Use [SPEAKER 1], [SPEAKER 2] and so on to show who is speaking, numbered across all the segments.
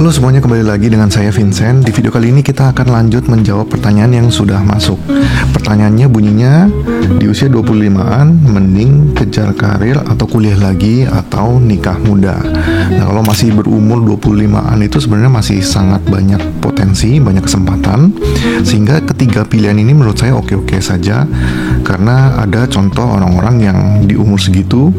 [SPEAKER 1] Halo semuanya, kembali lagi dengan saya Vincent. Di video kali ini kita akan lanjut menjawab pertanyaan yang sudah masuk. Pertanyaannya bunyinya, di usia 25-an mending kejar karir atau kuliah lagi atau nikah muda? Nah, kalau masih berumur 25-an itu sebenarnya masih sangat banyak potensi, banyak kesempatan. Sehingga ketiga pilihan ini menurut saya oke-oke saja. Karena ada contoh orang-orang yang di umur segitu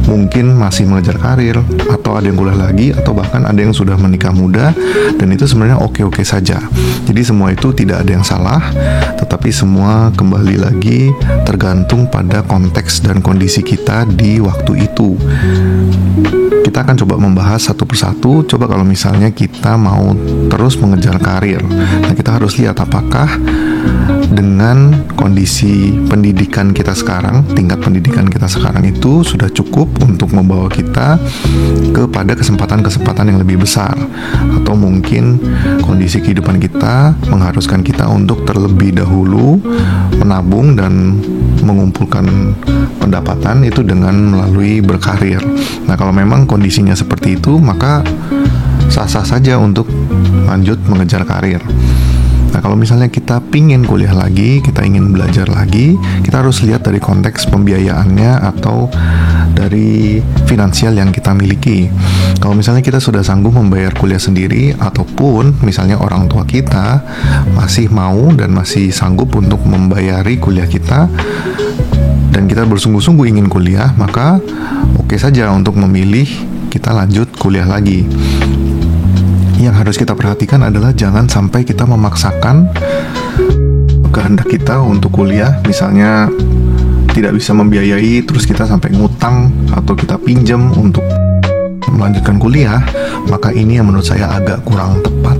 [SPEAKER 1] mungkin masih mengejar karir, atau ada yang kuliah lagi, atau bahkan ada yang sudah menikah muda, dan itu sebenarnya oke-oke saja. Jadi semua itu tidak ada yang salah, tetapi semua kembali lagi tergantung pada konteks dan kondisi kita di waktu itu. Kita akan coba membahas satu persatu. Coba kalau misalnya kita mau terus mengejar karir, nah kita harus lihat apakah dengan kondisi pendidikan kita sekarang, tingkat pendidikan kita sekarang itu sudah cukup untuk membawa kita kepada kesempatan-kesempatan yang lebih besar, atau mungkin kondisi kehidupan kita mengharuskan kita untuk terlebih dahulu menabung dan mengumpulkan pendapatan itu dengan melalui berkarir. Nah, kalau memang kondisinya seperti itu, maka sah-sah saja untuk lanjut mengejar karir. Nah, kalau misalnya kita pingin kuliah lagi, kita ingin belajar lagi, kita harus lihat dari konteks pembiayaannya atau dari finansial yang kita miliki. Kalau misalnya kita sudah sanggup membayar kuliah sendiri, ataupun misalnya orang tua kita masih mau dan masih sanggup untuk membayari kuliah kita, dan kita bersungguh-sungguh ingin kuliah, maka oke saja untuk memilih kita lanjut kuliah lagi. Yang harus kita perhatikan adalah jangan sampai kita memaksakan kehendak kita untuk kuliah. Misalnya tidak bisa membiayai, terus kita sampai ngutang atau kita pinjam untuk melanjutkan kuliah, maka ini yang menurut saya agak kurang tepat.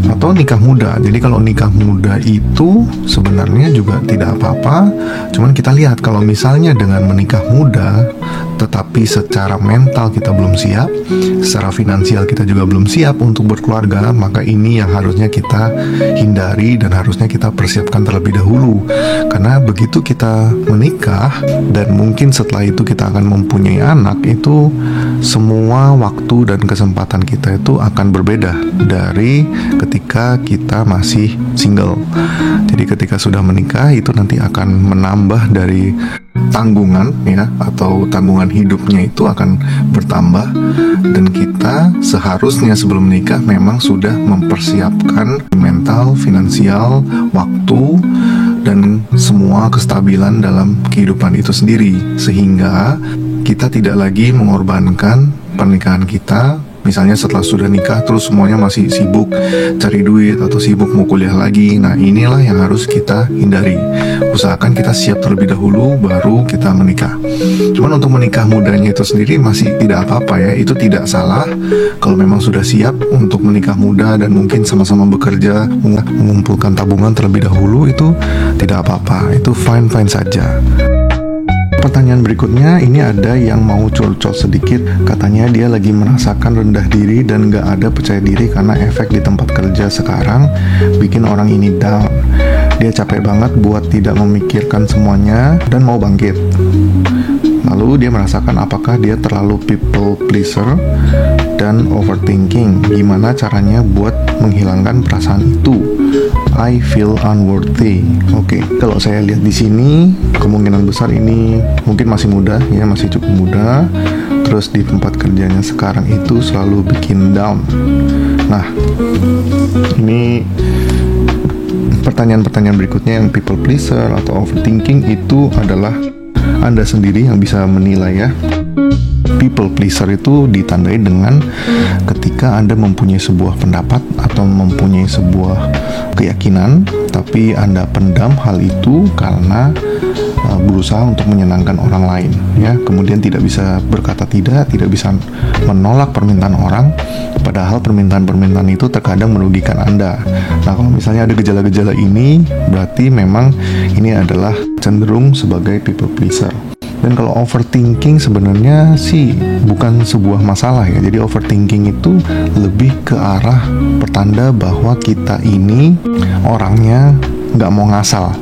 [SPEAKER 1] Atau nikah muda. Jadi kalau nikah muda itu sebenarnya juga tidak apa-apa. Cuman kita lihat kalau misalnya dengan menikah muda tetapi secara mental kita belum siap, secara finansial kita juga belum siap untuk berkeluarga, maka ini yang harusnya kita hindari dan harusnya kita persiapkan terlebih dahulu. Karena begitu kita menikah dan mungkin setelah itu kita akan mempunyai anak, itu semua waktu dan kesempatan kita itu akan berbeda dari ketika kita masih single. Jadi ketika sudah menikah itu nanti akan menambah dari tanggungan ya, atau tanggungan hidupnya itu akan bertambah, dan kita seharusnya sebelum menikah memang sudah mempersiapkan mental, finansial, waktu, dan semua kestabilan dalam kehidupan itu sendiri, sehingga kita tidak lagi mengorbankan pernikahan kita. Misalnya setelah sudah nikah terus semuanya masih sibuk cari duit atau sibuk mau kuliah lagi. Nah, inilah yang harus kita hindari. Usahakan kita siap terlebih dahulu baru kita menikah. Cuman untuk menikah mudanya itu sendiri masih tidak apa-apa ya. Itu tidak salah kalau memang sudah siap untuk menikah muda dan mungkin sama-sama bekerja, mengumpulkan tabungan terlebih dahulu, itu tidak apa-apa. Itu fine-fine saja. Pertanyaan berikutnya, ini ada yang mau curcol sedikit. Katanya dia lagi merasakan rendah diri dan gak ada percaya diri karena efek di tempat kerja sekarang bikin orang ini down. Dia capek banget buat tidak memikirkan semuanya dan mau bangkit. Lalu dia merasakan apakah dia terlalu people pleaser dan overthinking. Gimana caranya buat menghilangkan perasaan itu? I feel unworthy. Oke, kalau saya lihat di sini kemungkinan besar ini mungkin masih muda ya, masih cukup muda. Terus di tempat kerjanya sekarang itu selalu bikin down. Nah, ini pertanyaan-pertanyaan berikutnya yang people pleaser atau overthinking itu adalah Anda sendiri yang bisa menilai ya. People pleaser itu ditandai dengan ketika Anda mempunyai sebuah pendapat atau mempunyai sebuah keyakinan, tapi Anda pendam hal itu karena berusaha untuk menyenangkan orang lain ya. Kemudian tidak bisa berkata tidak bisa menolak permintaan orang, padahal permintaan-permintaan itu terkadang merugikan Anda. Nah, kalau misalnya ada gejala-gejala ini, berarti memang ini adalah cenderung sebagai people pleaser. Dan kalau overthinking sebenarnya sih bukan sebuah masalah ya. Jadi overthinking itu lebih ke arah pertanda bahwa kita ini orangnya nggak mau ngasal.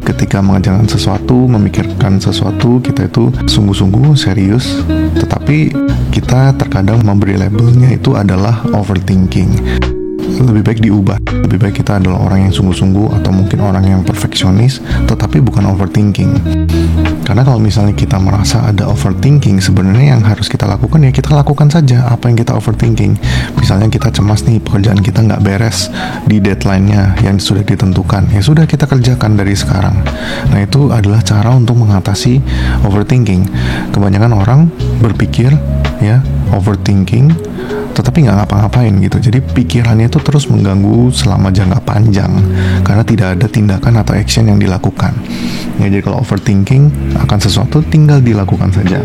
[SPEAKER 1] Ketika mengerjakan sesuatu, memikirkan sesuatu, kita itu sungguh-sungguh serius, tetapi kita terkadang memberi labelnya itu adalah overthinking. Lebih baik diubah. Lebih baik kita adalah orang yang sungguh-sungguh atau mungkin orang yang perfeksionis, tetapi bukan overthinking. Karena kalau misalnya kita merasa ada overthinking, sebenarnya yang harus kita lakukan ya kita lakukan saja apa yang kita overthinking. Misalnya kita cemas nih, pekerjaan kita nggak beres di deadline-nya yang sudah ditentukan, ya sudah kita kerjakan dari sekarang. Nah itu adalah cara untuk mengatasi overthinking. Kebanyakan orang berpikir ya overthinking, tetapi nggak ngapa-ngapain gitu. Jadi pikirannya itu terus mengganggu selama jangka panjang karena tidak ada tindakan atau action yang dilakukan. Ya, jadi kalau overthinking akan sesuatu tinggal dilakukan saja.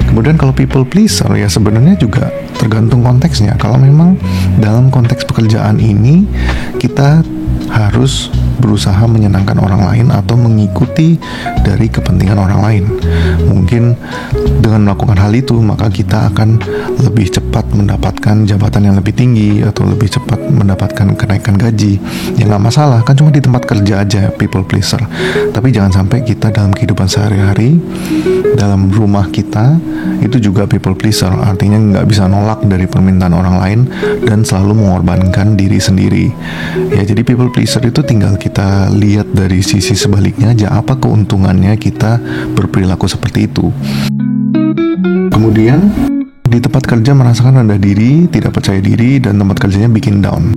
[SPEAKER 1] Kemudian kalau people pleaser ya sebenarnya juga tergantung konteksnya. Kalau memang dalam konteks pekerjaan ini kita harus berusaha menyenangkan orang lain atau mengikuti dari kepentingan orang lain. Mungkin dengan melakukan hal itu maka kita akan lebih cepat mendapatkan jabatan yang lebih tinggi atau lebih cepat mendapatkan kenaikan gaji. Ya nggak masalah, kan cuma di tempat kerja aja people pleaser. Tapi jangan sampai kita dalam kehidupan sehari-hari, dalam rumah kita itu juga people pleaser. Artinya nggak bisa nolak dari permintaan orang lain dan selalu mengorbankan diri sendiri. Ya jadi people pleaser itu tinggal kita lihat dari sisi sebaliknya aja, apa keuntungannya kita berperilaku seperti itu. Kemudian di tempat kerja merasakan rendah diri, tidak percaya diri, dan tempat kerjanya bikin down.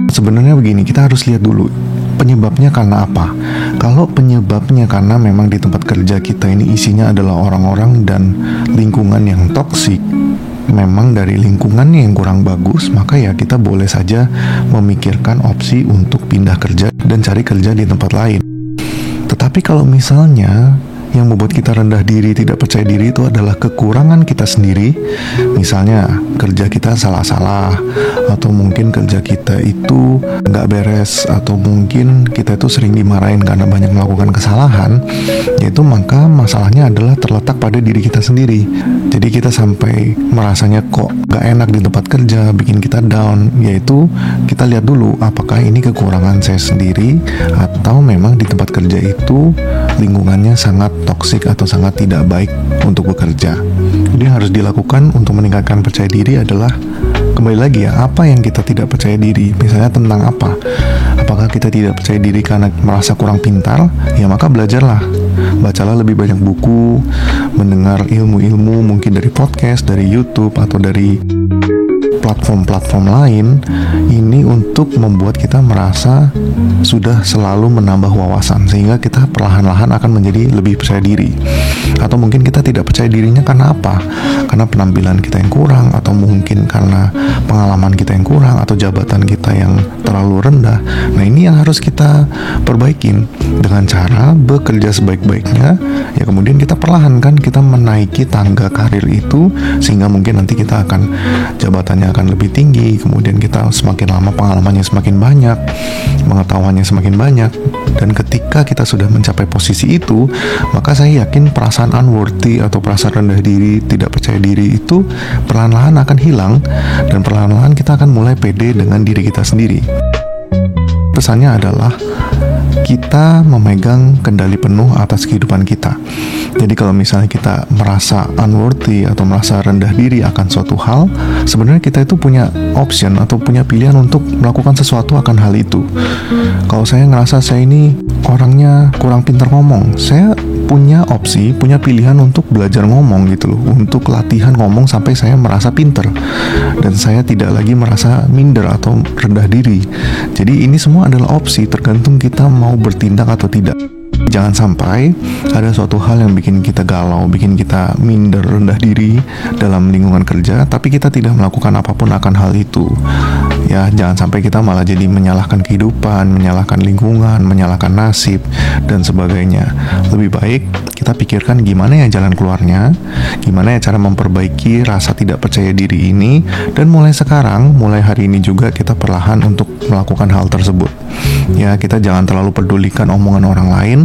[SPEAKER 1] Sebenarnya begini, kita harus lihat dulu penyebabnya karena apa. Kalau penyebabnya karena memang di tempat kerja kita ini isinya adalah orang-orang dan lingkungan yang toksik, memang dari lingkungannya yang kurang bagus, maka ya kita boleh saja memikirkan opsi untuk pindah kerja dan cari kerja di tempat lain. Tetapi kalau misalnya yang membuat kita rendah diri, tidak percaya diri itu adalah kekurangan kita sendiri, misalnya kerja kita salah-salah, atau mungkin kerja kita itu nggak beres, atau mungkin kita itu sering dimarahin karena banyak melakukan kesalahan, yaitu maka masalahnya adalah terletak pada diri kita sendiri. Jadi kita sampai merasanya kok nggak enak di tempat kerja, bikin kita down, yaitu kita lihat dulu apakah ini kekurangan saya sendiri atau memang di tempat kerja itu lingkungannya sangat toksik atau sangat tidak baik untuk bekerja. Jadi yang harus dilakukan untuk meningkatkan percaya diri adalah kembali lagi ya, apa yang kita tidak percaya diri, misalnya tentang apa. Apakah kita tidak percaya diri karena merasa kurang pintar? Ya maka belajarlah, bacalah lebih banyak buku, mendengar ilmu-ilmu mungkin dari podcast, dari YouTube atau dari platform-platform lain, ini untuk membuat kita merasa sudah selalu menambah wawasan sehingga kita perlahan-lahan akan menjadi lebih percaya diri. Atau mungkin kita tidak percaya dirinya karena apa? Karena penampilan kita yang kurang, atau mungkin karena pengalaman kita yang kurang, atau jabatan kita yang terlalu rendah. Nah ini yang harus kita perbaikin dengan cara bekerja sebaik-baiknya. Ya kemudian kita perlahan kan kita menaiki tangga karir itu sehingga mungkin nanti kita akan jabatannya akan lebih tinggi, kemudian kita semakin lama pengalamannya semakin banyak, pengetahuannya semakin banyak, dan ketika kita sudah mencapai posisi itu, maka saya yakin perasaan unworthy atau perasaan rendah diri, tidak percaya diri itu perlahan-lahan akan hilang, dan perlahan-lahan kita akan mulai pede dengan diri kita sendiri. Pesannya adalah kita memegang kendali penuh atas kehidupan kita. Jadi kalau misalnya kita merasa unworthy atau merasa rendah diri akan suatu hal, sebenarnya kita itu punya option atau punya pilihan untuk melakukan sesuatu akan hal itu. Kalau saya ngerasa saya ini orangnya kurang pintar ngomong, saya punya opsi, punya pilihan untuk belajar ngomong gitu loh, untuk latihan ngomong sampai saya merasa pintar dan saya tidak lagi merasa minder atau rendah diri. Jadi ini semua adalah opsi, tergantung kita mau bertindak atau tidak. Jangan sampai ada suatu hal yang bikin kita galau, bikin kita minder, rendah diri dalam lingkungan kerja, tapi kita tidak melakukan apapun akan hal itu. Ya, jangan sampai kita malah jadi menyalahkan kehidupan, menyalahkan lingkungan, menyalahkan nasib, dan sebagainya. Lebih baik kita pikirkan gimana ya jalan keluarnya, gimana ya cara memperbaiki rasa tidak percaya diri ini, dan mulai sekarang, mulai hari ini juga kita perlahan untuk melakukan hal tersebut. Ya, kita jangan terlalu pedulikan omongan orang lain,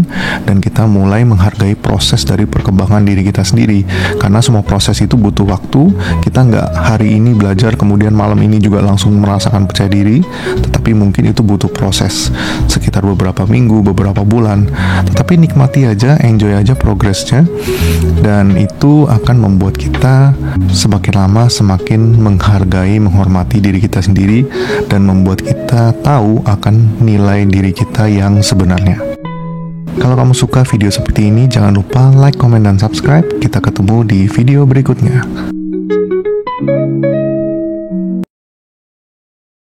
[SPEAKER 1] dan kita mulai menghargai proses dari perkembangan diri kita sendiri, karena semua proses itu butuh waktu. Kita nggak hari ini belajar kemudian malam ini juga langsung merasa merasakan percaya diri, tetapi mungkin itu butuh proses sekitar beberapa minggu, beberapa bulan. Tetapi nikmati aja, enjoy aja progresnya, dan itu akan membuat kita semakin lama semakin menghargai, menghormati diri kita sendiri, dan membuat kita tahu akan nilai diri kita yang sebenarnya. Kalau kamu suka video seperti ini, jangan lupa like, comment, dan subscribe. Kita ketemu di video berikutnya.